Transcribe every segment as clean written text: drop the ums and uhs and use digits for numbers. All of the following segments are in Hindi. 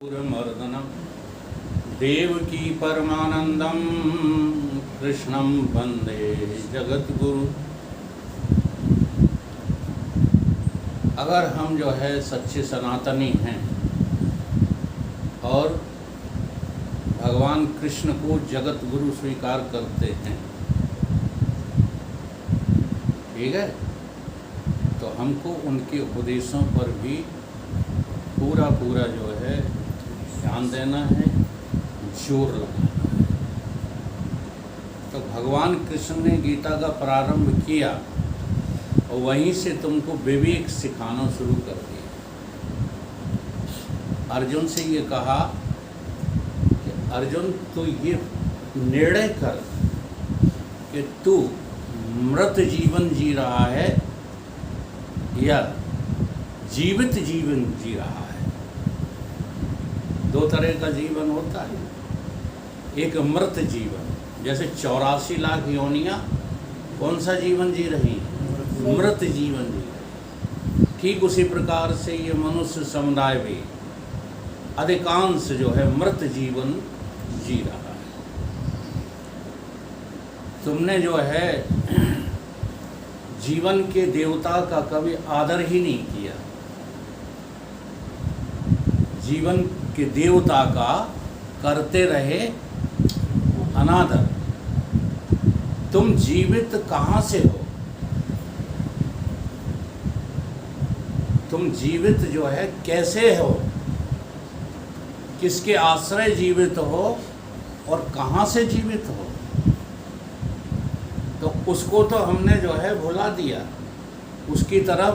मर्दनम देवकी परमानंदम कृष्णम वंदे जगतगुरु। अगर हम जो है सच्चे सनातनी हैं और भगवान कृष्ण को जगत गुरु स्वीकार करते हैं, ठीक है, तो हमको उनके उपदेशों पर भी पूरा जो है ध्यान देना है, जोर लगाना है। तो भगवान कृष्ण ने गीता का प्रारंभ किया और वहीं से तुमको विवेक सिखाना शुरू कर दिया। अर्जुन से ये कहा कि अर्जुन तू ये निर्णय कर कि तू मृत जीवन जी रहा है या जीवित जीवन जी रहा है। दो तरह का जीवन होता है, एक मृत जीवन, जैसे 84 लाख योनियां कौन सा जीवन जी रही हैं? मृत जीवन जी रही। ठीक उसी प्रकार से ये मनुष्य समुदाय भी अधिकांश जो है मृत जीवन जी रहा है। तुमने जो है जीवन के देवता का कभी आदर ही नहीं किया। जीवन के देवता का करते रहे अनादर। तुम जीवित कहाँ से हो? तुम जीवित जो है कैसे हो? किसके आश्रय जीवित हो और कहाँ से जीवित हो? तो उसको तो हमने जो है भुला दिया, उसकी तरफ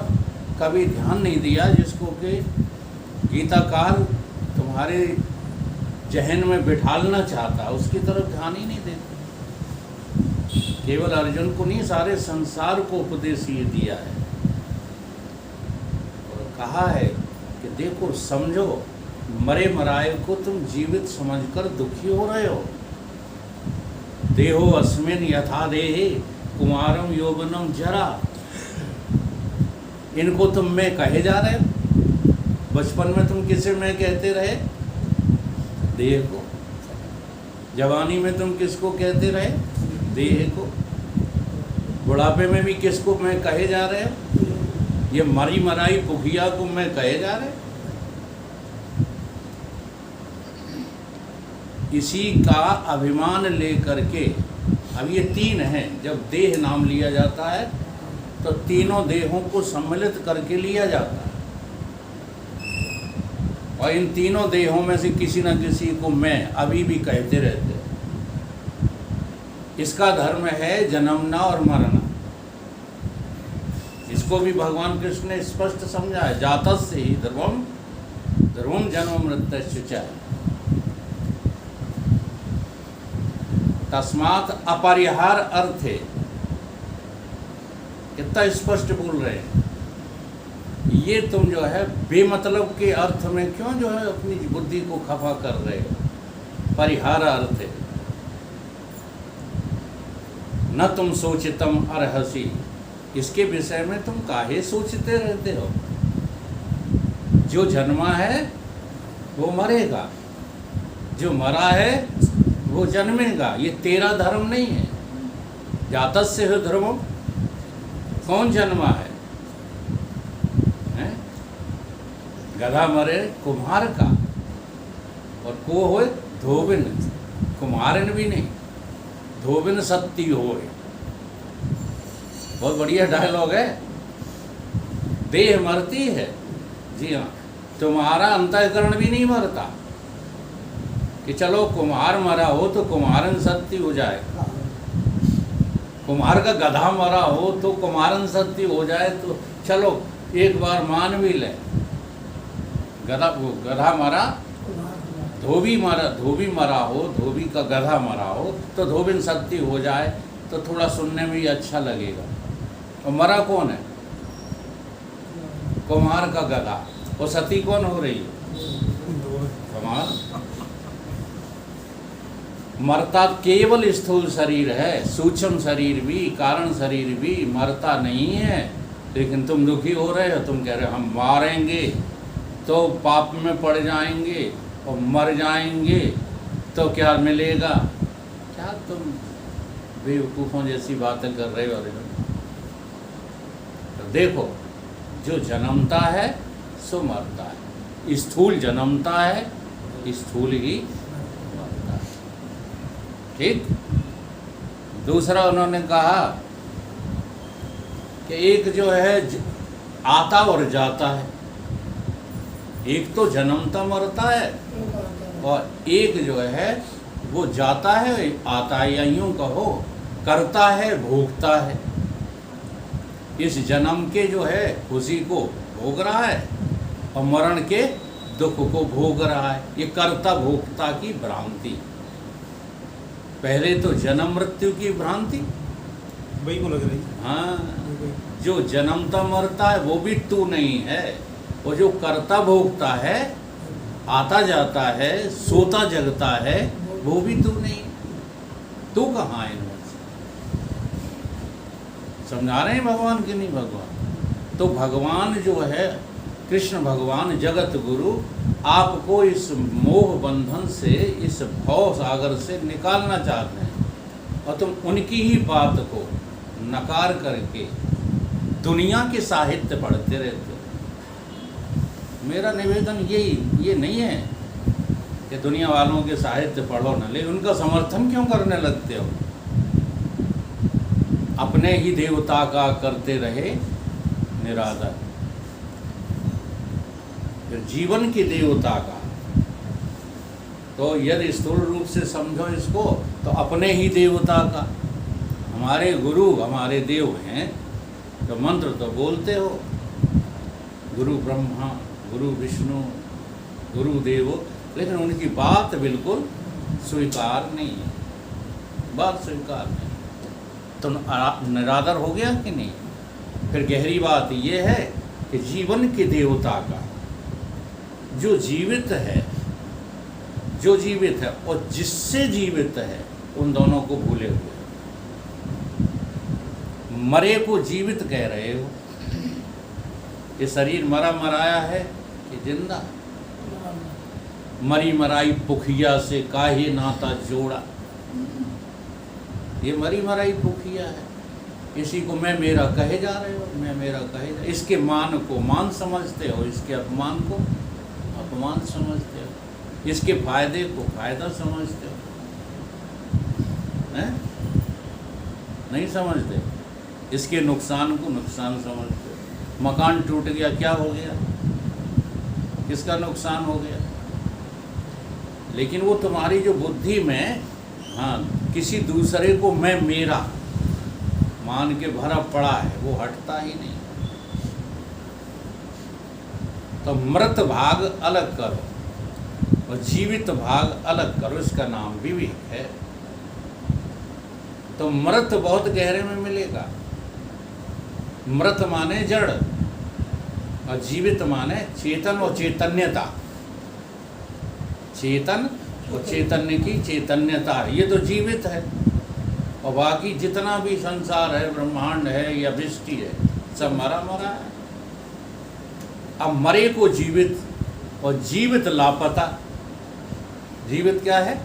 कभी ध्यान नहीं दिया, जिसको कि गीताकार तुम्हारे जहन में बिठालना चाहता, उसकी तरफ ध्यान ही नहीं देते। केवल अर्जुन को नहीं, सारे संसार को उपदेश ये दिया है और कहा है कि देखो, समझो, मरे मराए को तुम जीवित समझकर दुखी हो रहे हो। देहो अस्मिन यथा देहे कुमारम यौवनम जरा। इनको तुम मैं कहे जा रहे हो। बचपन में तुम किसे मैं कहते रहे? देह को। जवानी में तुम किसको कहते रहे? देह को। बुढ़ापे में भी किसको मैं कहे जा रहे हो? ये मरी मराई पुखिया को मैं कहे जा रहे। इसी का अभिमान लेकर के, अब ये तीन हैं, जब देह नाम लिया जाता है तो तीनों देहों को सम्मिलित करके लिया जाता है और इन तीनों देहों में से किसी न किसी को मैं अभी भी कहते रहते हैं। इसका धर्म है जन्मना और मरना। इसको भी भगवान कृष्ण ने स्पष्ट समझा है, जातस्य ही ध्रुवम जन्म मृत्युश्च च तस्मात् अपरिहार अर्थ है। कितना स्पष्ट बोल रहे हैं। ये तुम जो है बेमतलब के अर्थ में क्यों जो है अपनी बुद्धि को खफा कर रहे हो? परिहार अर्थ है। न तुम सोचितम अर्हसि, इसके विषय में तुम काहे सोचते रहते हो? जो जन्मा है वो मरेगा, जो मरा है वो जन्मेगा। ये तेरा धर्म नहीं है। जातस्य है ध्रुवम। कौन जन्मा है? गधा मरे कुम्हार का, और को होए धोबिन, कुम्हारन भी नहीं, धोबिन सत्ती होए। बहुत बढ़िया डायलॉग है। देह मरती है, जी हाँ, तुम्हारा अंतःकरण भी नहीं मरता कि चलो कुम्हार मरा हो तो कुम्हारन सत्ती हो जाए, कुम्हार का गधा मरा हो तो कुम्हारन सत्ती हो जाए, तो चलो एक बार मान भी ले। गधा मरा, धोबी मरा हो, धोबी का गधा मरा हो तो धोबिन सत्ती हो जाए, तो थोड़ा सुनने में भी अच्छा लगेगा। और मरा कौन है? कुम्हार का गधा। और सती कौन हो रही है? कुम्हार। मरता केवल स्थूल शरीर है, सूक्ष्म शरीर भी, कारण शरीर भी मरता नहीं है। लेकिन तुम दुखी हो रहे हो, तुम कह रहे हो हम मारेंगे तो पाप में पड़ जाएंगे, और मर जाएंगे तो क्या मिलेगा? क्या तुम बेवकूफ़ों जैसी बातें कर रहे हो अर्जुन? तो देखो, जो जन्मता है सो मरता है, स्थूल जन्मता है, स्थूल ही मरता है। ठीक। दूसरा उन्होंने कहा कि एक जो है आता और जाता है, एक तो जन्मता मरता है और एक जो है वो जाता है आता है, या यूँ कहो करता है भोगता है। इस जन्म के जो है खुशी को भोग रहा है और मरण के दुख को भोग रहा है। ये कर्ता भोक्ता की भ्रांति। पहले तो जन्म मृत्यु की भ्रांति वही को लग रही। हाँ, जो जन्मता मरता है वो भी तू नहीं है, वो जो करता भोगता है, आता जाता है, सोता जगता है, वो भी तू नहीं। तू कहाँ है इनमें से? समझा रहे हैं भगवान कि नहीं भगवान? तो भगवान जो है कृष्ण भगवान जगत गुरु आपको इस मोह बंधन से, इस भव सागर से निकालना चाहते हैं और तुम उनकी ही बात को नकार करके दुनिया के साहित्य पढ़ते रहते हो। मेरा निवेदन ये नहीं है कि दुनिया वालों के साहित्य पढ़ो ना, लेकिन उनका समर्थन क्यों करने लगते हो? अपने ही देवता का करते रहे निरादर, फिर जीवन के देवता का। तो यदि स्थूल रूप से समझो इसको तो अपने ही देवता का। हमारे गुरु हमारे देव हैं तो मंत्र तो बोलते हो, गुरु ब्रह्मा गुरु विष्णु गुरु देव, लेकिन उनकी बात बिल्कुल स्वीकार नहीं है, बात स्वीकार नहीं। तो निरादर हो गया कि नहीं? फिर गहरी बात ये है कि जीवन के देवता का, जो जीवित है, जो जीवित है और जिससे जीवित है, उन दोनों को भूले हुए। मरे को जीवित कह रहे हो। ये शरीर मरा मराया है कि जिंदा? मरी मराई पुखिया से काहे नाता जोड़ा। ये मरी मराई पुखिया है, इसी को मैं मेरा कहे जा रहे हो, मैं मेरा कहे जा। इसके मान को मान समझते हो, इसके अपमान को अपमान समझते हो, इसके फायदे को फायदा समझते हो, हैं? नहीं समझते। इसके नुकसान को नुकसान समझते हो। मकान टूट गया, क्या हो गया? किसका नुकसान हो गया? लेकिन वो तुम्हारी जो बुद्धि में, हाँ, किसी दूसरे को मैं मेरा मान के भरा पड़ा है, वो हटता ही नहीं। तो मृत भाग अलग करो और जीवित भाग अलग करो, इसका नाम विवेक है। तो मृत बहुत गहरे में मिलेगा। मृत माने जड़ और जीवित माने चेतन और चैतन्यता। चेतन और चैतन्य की चैतन्यता, ये तो जीवित है। और बाकी जितना भी संसार है, ब्रह्मांड है या सृष्टि है, सब मरा मरा है। अब मरे को जीवित और जीवित लापता। जीवित क्या है?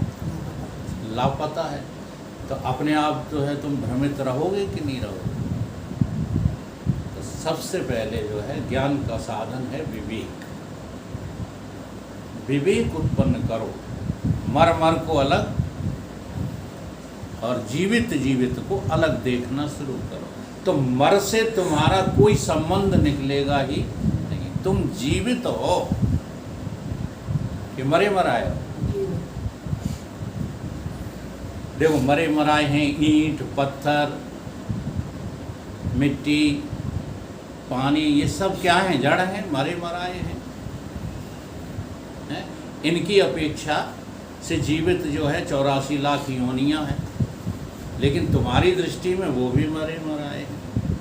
लापता है। तो अपने आप जो है तुम भ्रमित रहोगे कि नहीं रहोगे? तो सबसे पहले जो है ज्ञान का साधन है विवेक। विवेक उत्पन्न करो, मर मर को अलग और जीवित जीवित को अलग देखना शुरू करो। तो मर से तुम्हारा कोई संबंध निकलेगा ही नहीं। तुम जीवित हो कि मरे मराए हो? देखो, मरे मराए हैं ईंट, पत्थर, मिट्टी, पानी, ये सब क्या हैं? जड़ हैं, मरे मराए हैं। इनकी अपेक्षा से जीवित जो है 84 लाख योनियां हैं, लेकिन तुम्हारी दृष्टि में वो भी मरे मराए हैं।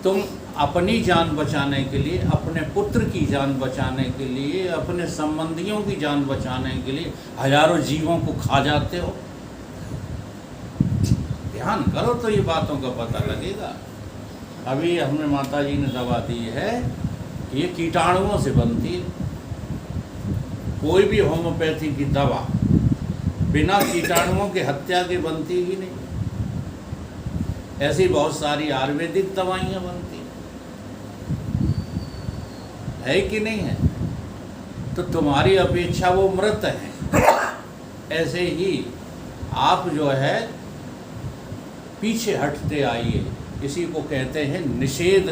तुम अपनी जान बचाने के लिए, अपने पुत्र की जान बचाने के लिए, अपने संबंधियों की जान बचाने के लिए हजारों जीवों को खा जाते हो। ध्यान करो तो ये बातों का पता लगेगा। अभी हमें माता जी ने दवा दी है कि ये कीटाणुओं से बनती है। कोई भी होम्योपैथी की दवा बिना कीटाणुओं के हत्या के बनती ही नहीं। ऐसी बहुत सारी आयुर्वेदिक दवाइयाँ बनती है कि नहीं है? तो तुम्हारी अपेक्षा वो मृत है। ऐसे ही आप जो है पीछे हटते आइए। इसी को कहते हैं निषेध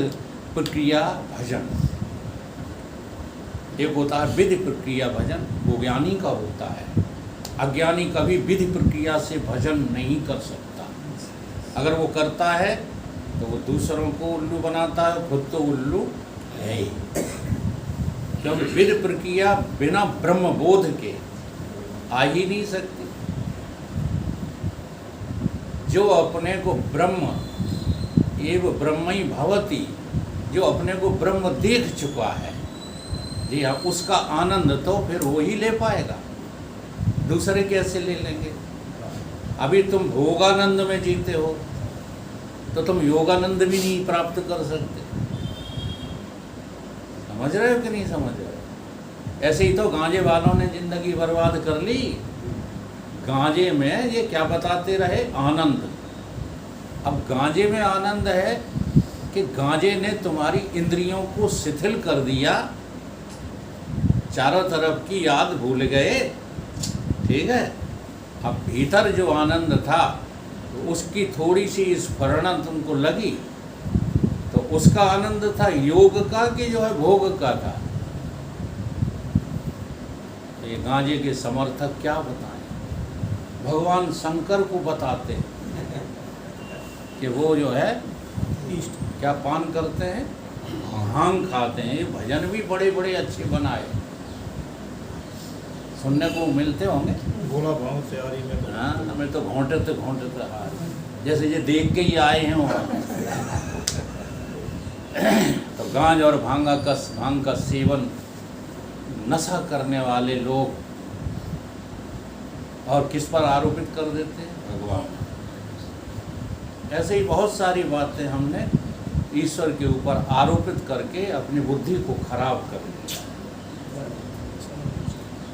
प्रक्रिया भजन। एक होता है विधि प्रक्रिया भजन, वो ज्ञानी का होता है। अज्ञानी कभी विधि प्रक्रिया से भजन नहीं कर सकता। अगर वो करता है तो वो दूसरों को उल्लू बनाता है, खुद तो उल्लू है ही। क्योंकि विधि प्रक्रिया बिना ब्रह्म बोध के आ ही नहीं सकती। जो अपने को ब्रह्म एव ब्रह्मई भवति, जो अपने को ब्रह्म देख चुका है, जी हाँ, उसका आनंद तो फिर वो ही ले पाएगा, दूसरे कैसे ले लेंगे? अभी तुम भोगानंद में जीते हो तो तुम योगानंद भी नहीं प्राप्त कर सकते। समझ रहे हो कि नहीं समझ रहे हो? ऐसे ही तो गांजे वालों ने जिंदगी बर्बाद कर ली। गांजे में ये क्या बताते रहे? आनंद। अब गांजे में आनंद है कि गांजे ने तुम्हारी इंद्रियों को शिथिल कर दिया, चारों तरफ की याद भूल गए, ठीक है। अब भीतर जो आनंद था तो उसकी थोड़ी सी स्फुरणा तुमको लगी, तो उसका आनंद था योग का कि जो है भोग का था? तो ये गांजे के समर्थक क्या बताएं? भगवान शंकर को बताते हैं कि वो जो है क्या पान करते हैं, भांग खाते हैं। ये भजन भी बड़े बड़े अच्छे बनाए, सुनने को मिलते होंगे। भोला भाव तैयारी में तो हाँ, हमें तो घोंटते हाथ, जैसे ये देख के ही आए हैं वहाँ। तो गांज और भांग का सेवन नशा करने वाले लोग और किस पर आरोपित कर देते हैं? भगवान। ऐसे ही बहुत सारी बातें हमने ईश्वर के ऊपर आरोपित करके अपनी बुद्धि को खराब कर दिया।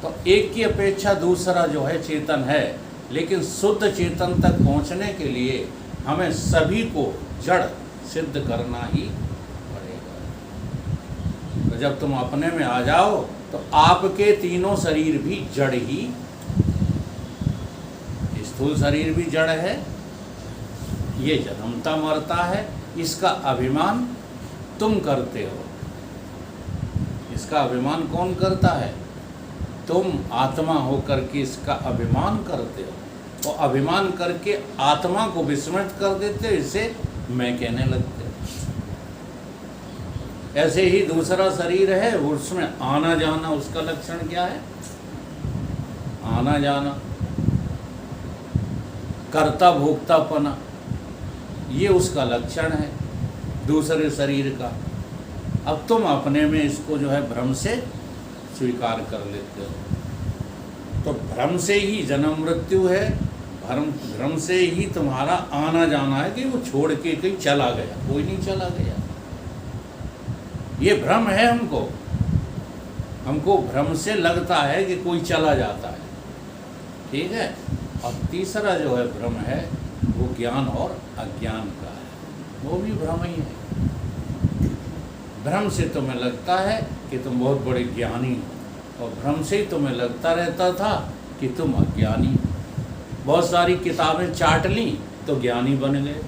तो एक की अपेक्षा दूसरा जो है चेतन है, लेकिन शुद्ध चेतन तक पहुंचने के लिए हमें सभी को जड़ सिद्ध करना ही पड़ेगा। तो जब तुम अपने में आ जाओ तो आपके तीनों शरीर भी जड़ ही, स्थूल शरीर भी जड़ है, ये जन्मता मरता है, इसका अभिमान तुम करते हो। इसका अभिमान कौन करता है? तुम आत्मा होकर के इसका अभिमान करते हो, और अभिमान करके आत्मा को विस्मृत कर देते हो, इसे मैं कहने लगते हो। ऐसे ही दूसरा शरीर है, उसमें आना जाना, उसका लक्षण क्या है? आना जाना, कर्ता भोक्तापना, ये उसका लक्षण है दूसरे शरीर का। अब तुम अपने में इसको जो है भ्रम से स्वीकार कर लेते हो। तो भ्रम से ही जन्म मृत्यु है, भ्रम से ही तुम्हारा आना जाना है कि वो छोड़ के कहीं चला गया। कोई नहीं चला गया, ये भ्रम है। हमको भ्रम से लगता है कि कोई चला जाता है, ठीक है। और तीसरा जो है भ्रम है, वो ज्ञान और अज्ञान का है, वो भी भ्रम ही है। भ्रम से तुम्हें लगता है कि तुम बहुत बड़े ज्ञानी हो, और भ्रम से ही तुम्हें लगता रहता था कि तुम अज्ञानी हो। बहुत सारी किताबें चाट ली तो ज्ञानी बन गए,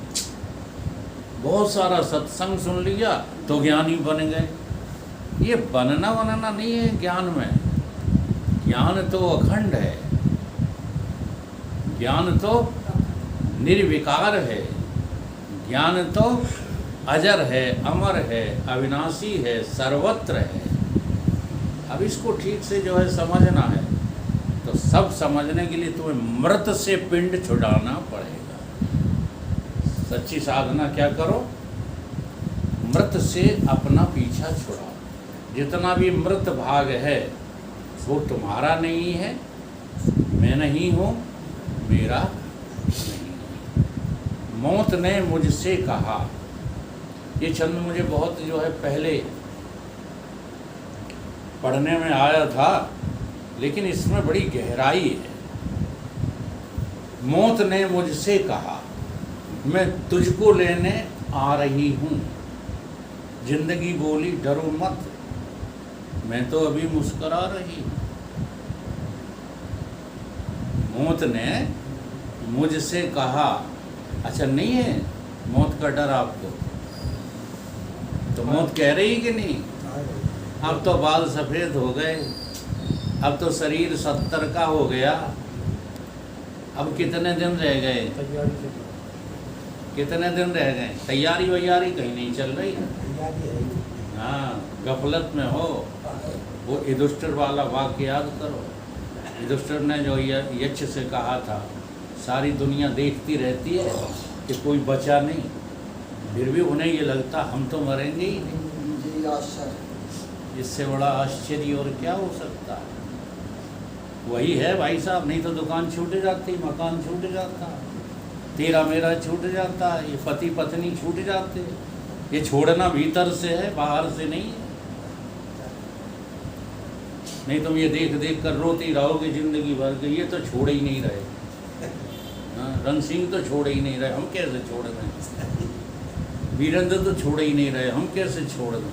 बहुत सारा सत्संग सुन लिया तो ज्ञानी बन गए। ये बनना नहीं है ज्ञान में। ज्ञान तो अखंड है, ज्ञान तो निर्विकार है, ज्ञान तो अजर है, अमर है, अविनाशी है, सर्वत्र है। अब इसको ठीक से जो है समझना है, तो सब समझने के लिए तुम्हें मृत से पिंड छुड़ाना पड़ेगा। सच्ची साधना क्या करो? मृत से अपना पीछा छुड़ाओ। जितना भी मृत भाग है वो तुम्हारा नहीं है, मैं नहीं हूँ, मेरा नहीं। मौत ने मुझसे कहा, ये छंद मुझे बहुत जो है पहले पढ़ने में आया था, लेकिन इसमें बड़ी गहराई है। मौत ने मुझसे कहा, मैं तुझको लेने आ रही हूँ। जिंदगी बोली, डरो मत, मैं तो अभी मुस्कुरा रही हूँ। मौत ने मुझसे कहा। अच्छा, नहीं है मौत का डर आपको? तो मौत कह रही कि नहीं? अब तो बाल सफ़ेद हो गए, अब तो शरीर 70 का हो गया, अब कितने दिन रह गए? तैयारी से कितने दिन रह गए? तैयारी वैयारी कहीं नहीं चल रही। तैयारी है। हाँ, गफलत में हो। वो युधिष्ठिर वाला वाक्य याद करो। युधिष्ठिर ने जो यक्ष से कहा था, सारी दुनिया देखती रहती है कि कोई बचा नहीं, फिर भी उन्हें ये लगता हम तो मरेंगे ही नहीं। इससे बड़ा आश्चर्य और क्या हो सकता है? वही है भाई साहब, नहीं तो दुकान छूट जाती, मकान छूट जाता, तेरा मेरा छूट जाता, ये पति पत्नी छूट जाते। ये छोड़ना भीतर से है, बाहर से नहीं है। नहीं तुम ये देख देख कर रोती रहोगे जिंदगी भर के, ये तो छोड़ ही नहीं रहे। रण सिंह तो छोड़ ही नहीं रहे, हम कैसे छोड़ दें? वीरेंद्र तो छोड़ ही नहीं रहे, हम कैसे छोड़ दें?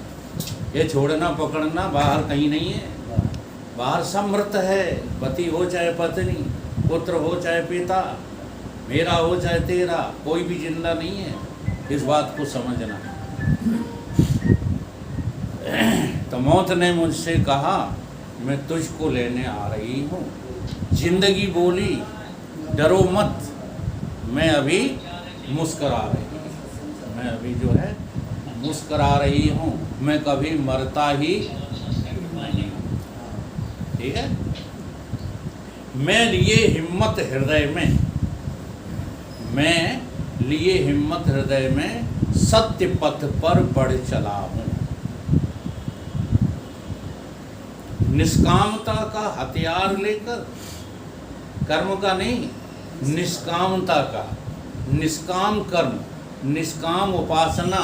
ये छोड़ना पकड़ना बाहर कहीं नहीं है। बाहर सब मृत है, पति हो चाहे पत्नी, पुत्र हो चाहे पिता, मेरा हो चाहे तेरा, कोई भी जिंदा नहीं है। इस बात को समझना। तो मौत ने मुझसे कहा, मैं तुझको लेने आ रही हूँ। जिंदगी बोली, डरो मत, मैं अभी मुस्करा रही हूँ। मैं अभी जो है मुस्करा रही हूँ, मैं कभी मरता ही नहीं। ठीक है? मैं लिए हिम्मत हृदय में, मैं लिए हिम्मत हृदय में, सत्य पथ पर बढ़ चला हूँ। निष्कामता का हथियार लेकर, कर्म का नहीं, निष्कामता का, निष्काम कर्म, निष्काम उपासना,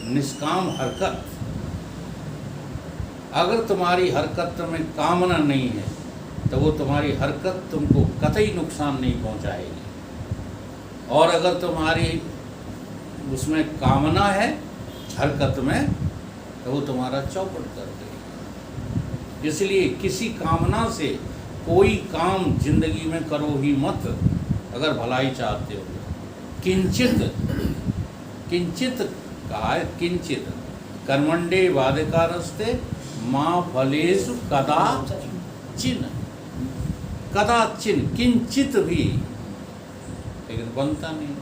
निष्काम हरकत। अगर तुम्हारी हरकत में कामना नहीं है तो वो तुम्हारी हरकत तुमको कतई नुकसान नहीं पहुंचाएगी। और अगर तुम्हारी उसमें कामना है हरकत में, तो वो तुम्हारा चौपट कर देगी। इसलिए किसी कामना से कोई काम जिंदगी में करो ही मत, अगर भलाई चाहते हो। किंचित, किंचित कहा है, किंचित कर्मंडे वादिकारस्ते माँ फलेषु कदाचिन, कदाचिन, किंचित भी, लेकिन बनता नहीं।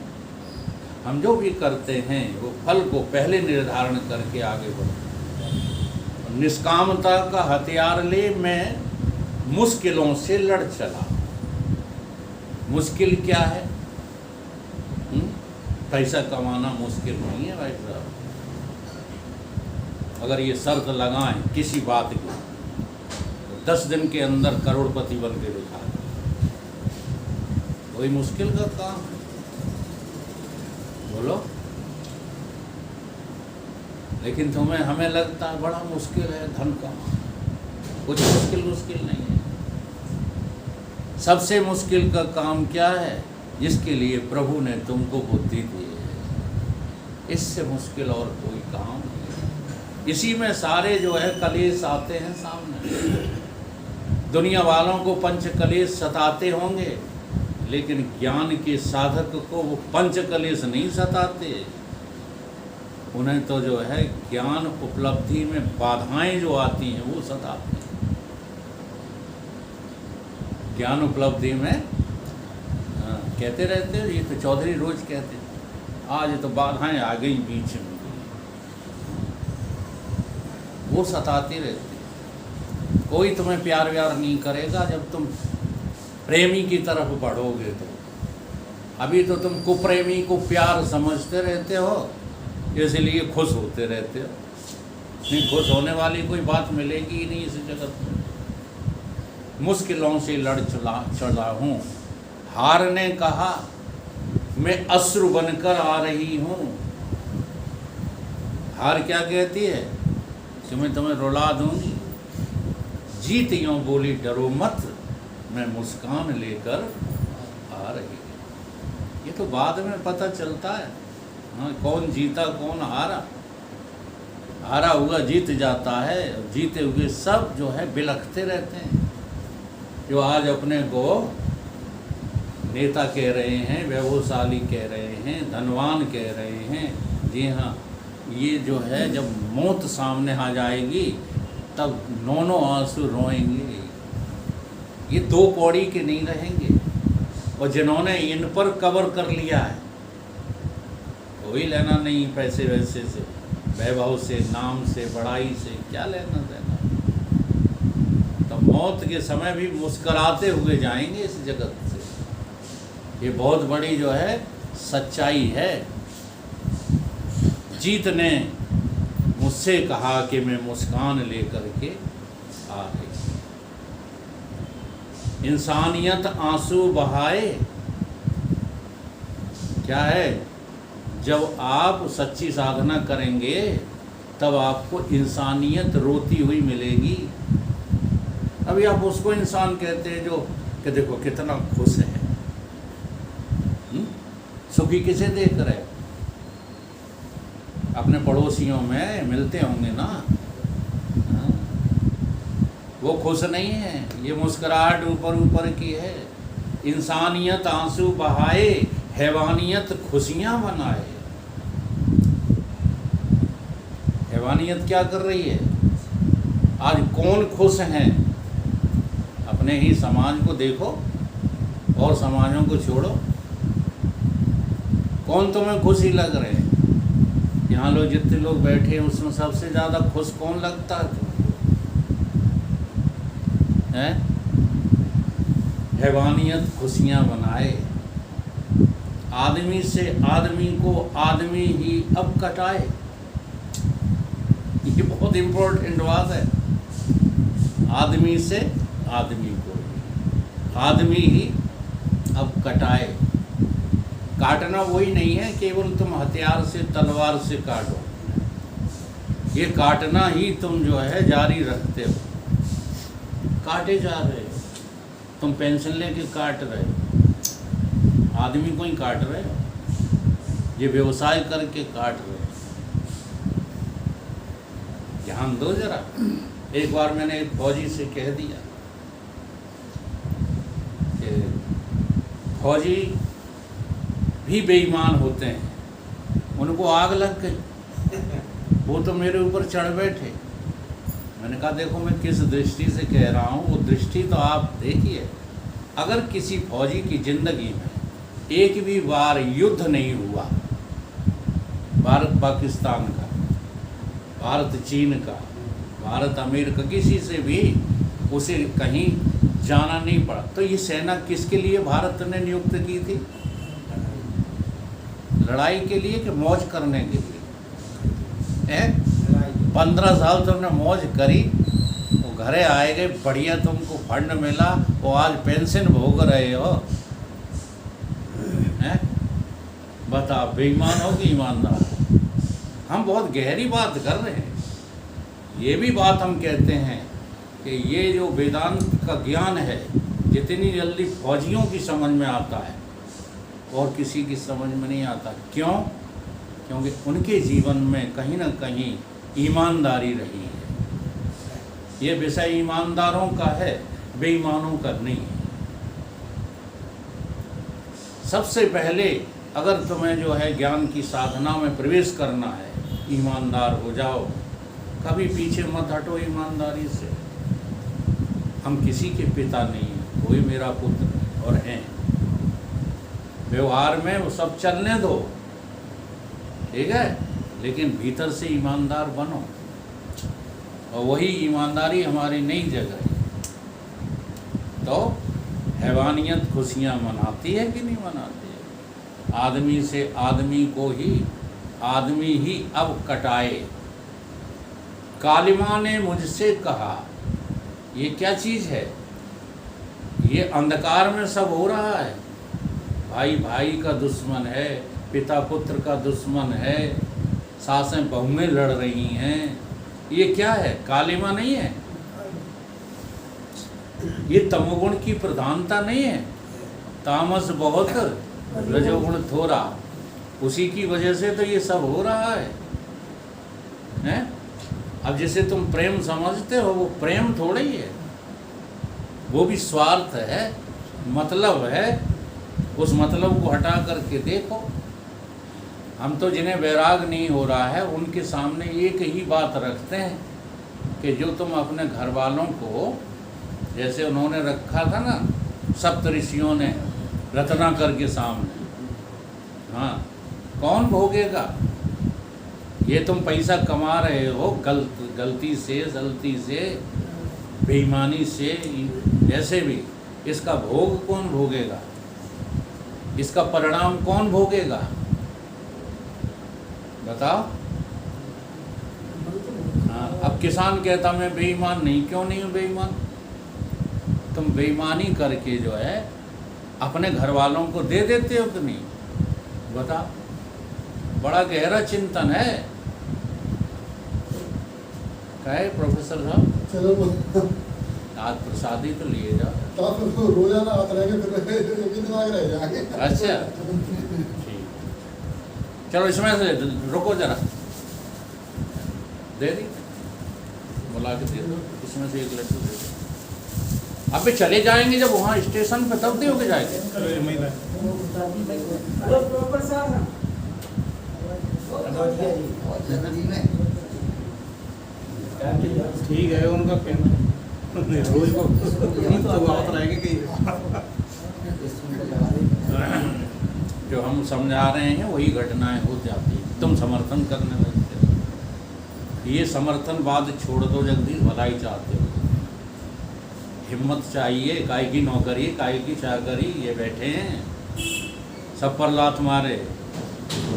हम जो भी करते हैं वो फल को पहले निर्धारण करके आगे बढ़ते। निष्कामता का हथियार ले मैं मुश्किलों से लड़ चला। मुश्किल क्या है? पैसा कमाना मुश्किल नहीं है भाई साहब। अगर ये शर्त लगाएं किसी बात की, तो 10 दिन के अंदर करोड़पति बन के दिखा दे, कोई मुश्किल का काम है? बोलो। लेकिन हमें लगता है बड़ा मुश्किल है धन कमाना। कुछ मुश्किल नहीं है। सबसे मुश्किल का काम क्या है? जिसके लिए प्रभु ने तुमको बुद्धि दी है, इससे मुश्किल और कोई काम नहीं। इसी में सारे जो है कलेश आते हैं सामने। दुनिया वालों को पंच कलेश सताते होंगे, लेकिन ज्ञान के साधक को वो पंच कलेश नहीं सताते। उन्हें तो जो है ज्ञान उपलब्धि में बाधाएं जो आती हैं वो सताती हैं। ज्ञान उपलब्धि में कहते रहते हैं, ये तो चौधरी रोज कहते हैं, आज तो बाधाएं आ गई बीच में, वो सताती रहती। कोई तुम्हें प्यार व्यार नहीं करेगा जब तुम प्रेमी की तरफ बढ़ोगे। तो अभी तो तुम कुप्रेमी को प्यार समझते रहते हो, इसलिए खुश होते रहते हो। नहीं, खुश होने वाली कोई बात मिलेगी ही नहीं इस जगत में। मुश्किलों से लड़ चला हूँ। हार ने कहा, मैं अश्रु बनकर आ रही हूँ। हार क्या कहती है? कि मैं तुम्हें रुला दूंगी, जीत यूं बोली डरो मत, मैं मुस्कान लेकर आ रही है। ये तो बाद में पता चलता है, हाँ, कौन जीता कौन हारा। हारा हुआ जीत जाता है, जीते हुए सब जो है बिलखते रहते हैं। जो आज अपने को नेता कह रहे हैं, वैभवशाली कह रहे हैं, धनवान कह रहे हैं, जी हाँ, ये जो है जब मौत सामने आ जाएगी तब नौनों आंसू रोएंगे। ये दो पौड़ी के नहीं रहेंगे। और जिन्होंने इन पर कवर कर लिया है, कोई लेना नहीं पैसे वैसे से, वैभव से, नाम से, बड़ाई से, क्या लेना देना। तो मौत के समय भी मुस्कराते हुए जाएंगे इस जगत से। ये बहुत बड़ी जो है सच्चाई है। जीत ने मुझसे कहा कि मैं मुस्कान लेकर के आ रही। इंसानियत आंसू बहाए, क्या है, जब आप सच्ची साधना करेंगे तब आपको इंसानियत रोती हुई मिलेगी। अभी आप उसको इंसान कहते हैं जो कि देखो कितना खुश है, सुखी किसे देख रहे हो? अपने पड़ोसियों में मिलते होंगे ना, हाँ? वो खुश नहीं है, ये मुस्कुराहट ऊपर ऊपर की है। इंसानियत आंसू बहाए, हैवानियत खुशियां मनाए। हैवानियत क्या कर रही है? आज कौन खुश हैं? अपने ही समाज को देखो और समाजों को छोड़ो, कौन तुम्हें खुशी लग रहे हैं? यहाँ लोग जितने लोग बैठे हैं उसमें सबसे ज़्यादा खुश कौन लगता है तुमको? हैं? हैवानियत खुशियाँ बनाए, आदमी से आदमी को आदमी ही अब कटाए। ये बहुत इम्पोर्टेंट बात है। आदमी से आदमी को आदमी ही अब कटाए। काटना वही नहीं है केवल तुम हथियार से, तलवार से काटो, ये काटना ही तुम जो है जारी रखते हो। काटे जा रहे हो, तुम पेंसिल लेके काट रहे हो, आदमी को ही काट रहे हो, ये व्यवसाय करके काट रहे हो। ध्यान दो जरा। एक बार मैंने एक फौजी से कह दिया कि फौजी भी बेईमान होते हैं, उनको आग लग गई, वो तो मेरे ऊपर चढ़ बैठे। मैंने कहा देखो मैं किस दृष्टि से कह रहा हूँ, वो दृष्टि तो आप देखिए। अगर किसी फौजी की ज़िंदगी में एक भी बार युद्ध नहीं हुआ, भारत पाकिस्तान का, भारत चीन का, भारत अमेरिका, किसी से भी उसे कहीं जाना नहीं पड़ा, तो ये सेना किसके लिए भारत ने नियुक्त की थी? लड़ाई के लिए कि मौज करने के लिए? 15 साल तुमने मौज करी, वो घरे आए गए, बढ़िया तुमको फंड मिला, वो आज पेंशन भोग रहे हो। हैं? बता, बेईमान हो कि ईमानदार? हम बहुत गहरी बात कर रहे हैं। ये भी बात हम कहते हैं कि ये जो वेदांत का ज्ञान है, जितनी जल्दी फौजियों की समझ में आता है और किसी की समझ में नहीं आता। क्यों? क्योंकि उनके जीवन में कहीं ना कहीं ईमानदारी रही है। ये विषय ईमानदारों का है, बेईमानों का नहीं है। सबसे पहले अगर तुम्हें जो है ज्ञान की साधना में प्रवेश करना है, ईमानदार हो जाओ, कभी पीछे मत हटो ईमानदारी से। हम किसी के पिता नहीं हैं, कोई मेरा पुत्र और हैं। व्यवहार में वो सब चलने दो, ठीक है, लेकिन भीतर से ईमानदार बनो, और वही ईमानदारी हमारी नई जगह है। तो हैवानियत खुशियाँ मनाती है कि नहीं मनाती है? आदमी से आदमी को ही आदमी ही अब कटाए। कालिमा ने मुझसे कहा, ये क्या चीज़ है? ये अंधकार में सब हो रहा है। भाई भाई का दुश्मन है, पिता पुत्र का दुश्मन है, सासें बहुएं लड़ रही हैं। ये क्या है? कालिमा नहीं है? ये तमोगुण की प्रधानता नहीं है, तामस बहुत रजोगुण थोड़ा, उसी की वजह से तो ये सब हो रहा है, हैं? अब जैसे तुम प्रेम समझते हो, वो प्रेम थोड़ा ही है, वो भी स्वार्थ है, मतलब है। उस मतलब को हटा करके देखो। हम तो जिन्हें वैराग नहीं हो रहा है उनके सामने एक ही बात रखते हैं कि जो तुम अपने घर वालों को, जैसे उन्होंने रखा था ना सप्त ऋषियों ने रत्नाकर के सामने, हाँ, कौन भोगेगा? ये तुम पैसा कमा रहे हो गलती से, जल्दी से, बेईमानी से, जैसे भी, इसका भोग कौन भोगेगा? इसका परिणाम कौन भोगेगा? बताओ। हाँ, अब किसान कहता मैं बेईमान नहीं, क्यों नहीं हूँ बेईमान? तुम बेईमानी करके जो है अपने घर वालों को दे देते हो कि नहीं? बता, बड़ा गहरा चिंतन है। कहे प्रोफेसर साहब, चलो आज प्रसादी तो लिए जाओ। तो रोजाना आते रहेंगे, फिर कितने आगे रह जाएंगे। अच्छा, ठीक, चलो इसमें से रुको जरा, दे दी, बुला के दे दो, इसमें से एक लड्डू दे दो। अब भी चले जाएंगे जब वहाँ स्टेशन पे, तब दे होके जाएंगे। ठीक है उनका कहना, रोज को तो बात रहेगी कि जो हम समझा रहे हैं वही घटनाएं हो जाती हैं, तुम समर्थन करने लगते हो। ये समर्थनवाद छोड़ दो जगदीश, भलाई चाहते हो। हिम्मत चाहिए, काय की नौकरी, काय की चाकरी, ये बैठे हैं सब पर लात मारे,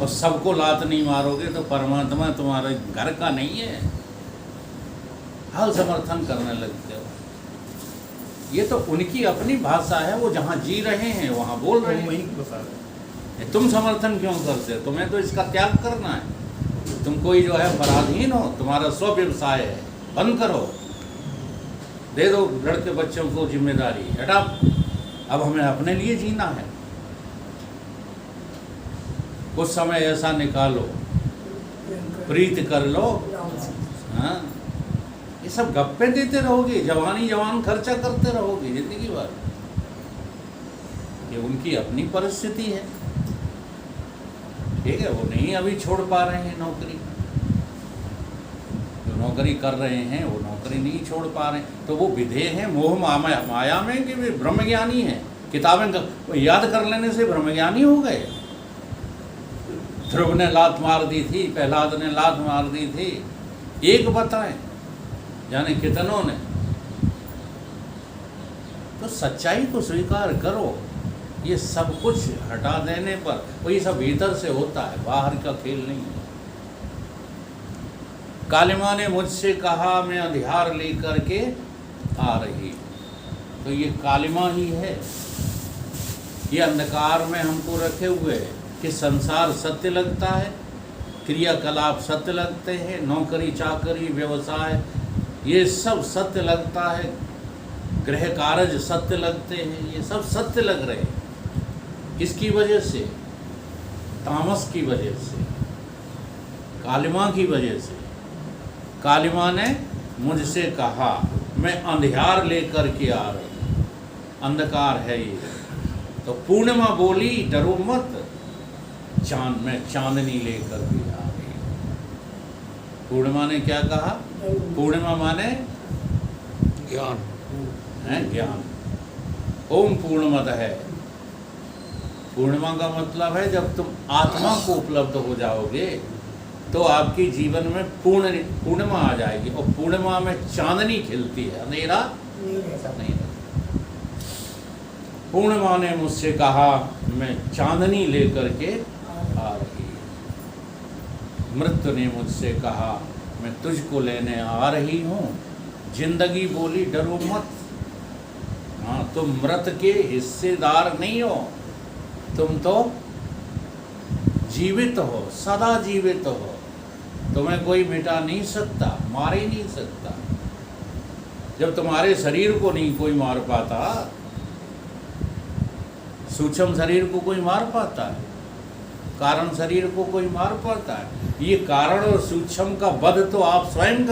और सबको लात नहीं मारोगे तो परमात्मा तुम्हारे घर का नहीं है, हल समर्थन करने लगते हो। ये तो उनकी अपनी भाषा है, वो जहाँ जी रहे हैं वहाँ बोल रहे हैं। तुम समर्थन क्यों करते हो? तुम्हें तो इसका त्याग करना है। तुम कोई जो है पराधीन हो, तुम्हारा स्व व्यवसाय है, बंद करो, दे दो लड़के बच्चों को जिम्मेदारी, हटा, अब हमें अपने लिए जीना है। कुछ समय ऐसा निकालो, प्रीत कर लो। हाँ, ये सब गप्पे देते रहोगे, जवान खर्चा करते रहोगे जिंदगी भर। ये उनकी अपनी परिस्थिति है, ठीक है, वो नहीं अभी छोड़ पा रहे हैं नौकरी, जो नौकरी कर रहे हैं वो नौकरी नहीं छोड़ पा रहे हैं, तो वो विधेय हैं मोह माया में कि वे ब्रह्मज्ञानी हैं। किताबें याद कर लेने से ब्रह्मज्ञानी हो गए। ध्रुव ने लात मार दी थी, प्रहलाद ने लात मार दी थी, एक बताएं जाने कितनों ने। तो सच्चाई को स्वीकार करो। ये सब कुछ हटा देने पर, वो ये सब भीतर से होता है, बाहर का खेल नहीं है। कालिमा ने मुझसे कहा मैं अंधियार लेकर के आ रही, तो ये कालिमा ही है, ये अंधकार में हमको रखे हुए है कि संसार सत्य लगता है, क्रियाकलाप सत्य लगते हैं, नौकरी चाकरी व्यवसाय ये सब सत्य लगता है, गृह कार्य सत्य लगते हैं, ये सब सत्य लग रहे हैं। किसकी वजह से? तामस की वजह से, कालिमा की वजह से। कालिमा ने मुझसे कहा मैं अंधियार लेकर के आ रही, अंधकार है ये। तो पूर्णिमा बोली डरो मत, मैं चांदनी लेकर के आ रही। पूर्णिमा ने क्या कहा? पूर्णिमा माने ज्ञान है, ज्ञान। ओम पूर्णमद है, पूर्णिमा का मतलब है जब तुम आत्मा को उपलब्ध हो जाओगे तो आपकी जीवन में पूर्णिमा आ जाएगी, और पूर्णिमा में चांदनी खिलती है, अंधेरा नहीं। पूर्णिमा ने मुझसे कहा मैं चांदनी लेकर के आ रही। मृत्यु ने मुझसे कहा मैं तुझको लेने आ रही हूँ। जिंदगी बोली डरो मत। हाँ, तुम मृत के हिस्सेदार नहीं हो, तुम तो जीवित हो, सदा जीवित हो। तुम्हें कोई मिटा नहीं सकता, मार ही नहीं सकता। जब तुम्हारे शरीर को नहीं कोई मार पाता, सूक्ष्म शरीर को कोई मार पाता है, कारण शरीर को कोई मार पाता है। ये कारण और सूक्ष्म का वध तो आप स्वयं कर